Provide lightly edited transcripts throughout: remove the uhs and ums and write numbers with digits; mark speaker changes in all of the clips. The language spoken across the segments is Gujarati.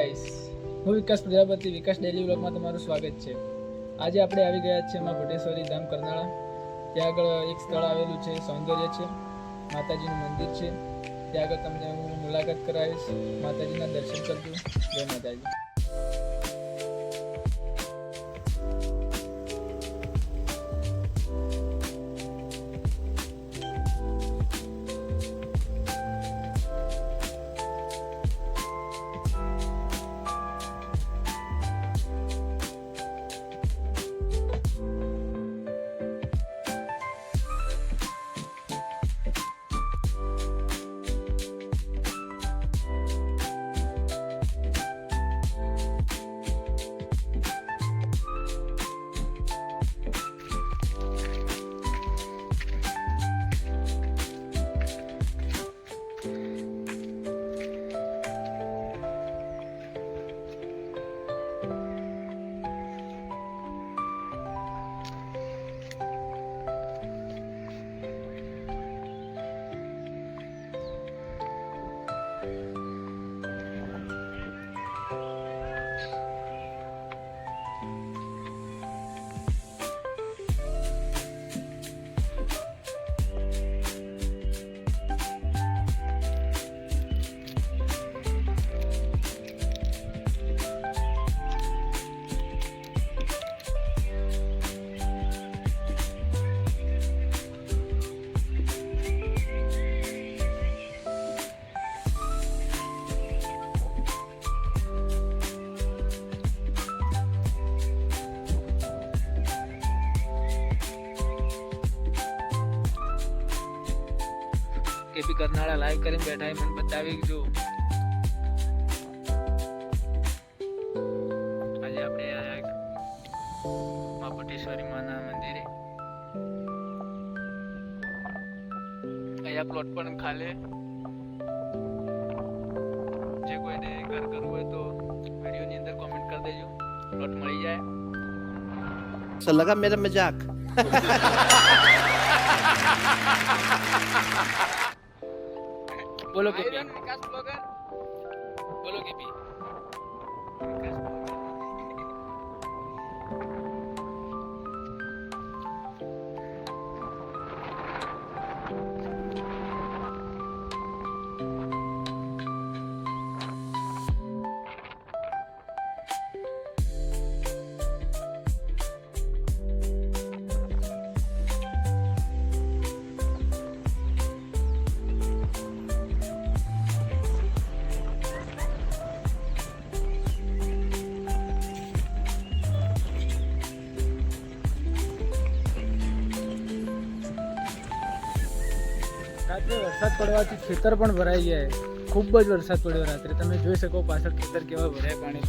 Speaker 1: ગાઈસ, હું વિકાસ પ્રજાપતિ વિકાસ ડેલી વ્લોગમાં તમારું સ્વાગત છે। આજે આપણે આવી ગયા છીએ માં ભટેશ્વરી ધામ કરનાળા। ત્યાં આગળ એક સ્થળ આવેલું છે, સૌંદર્ય છે, માતાજીનું મંદિર છે। ત્યાં આગળ તમને હું મુલાકાત કરાવીશ, માતાજીના દર્શન કરજો। જય માતાજી। કેપી કરનાળા લાઈવ કરીને બેઠા મને બતાવી જો આજે આપણે આયા માં ભટેશ્વરી માના મંદિરે। અહીંયા પ્લોટ પણ ખાલે, જે કોઈને ઘર કરવું હોય તો વિડીયોની અંદર કોમેન્ટ કરી દેજો, પ્લોટ મળી જાય।
Speaker 2: So लगा मेरा मजाक।
Speaker 1: बोलो केपी विकास ब्लॉगर, बोलो केपी विकास રાત્રે વરસાદ પડવાથી ખેતર પણ ભરાઈ ગયા। ખૂબ જ વરસાદ પડ્યો રાત્રે, તમે જોઈ શકો પાછળ ખેતર કેવા ભરાય પાણી।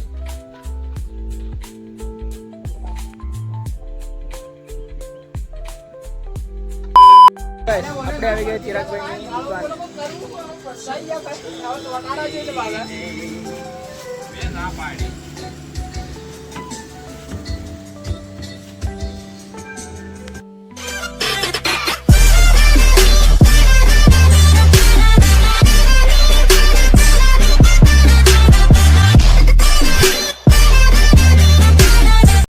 Speaker 1: આપણે આવી ગયા ચિરાગભાઈની દુકાન।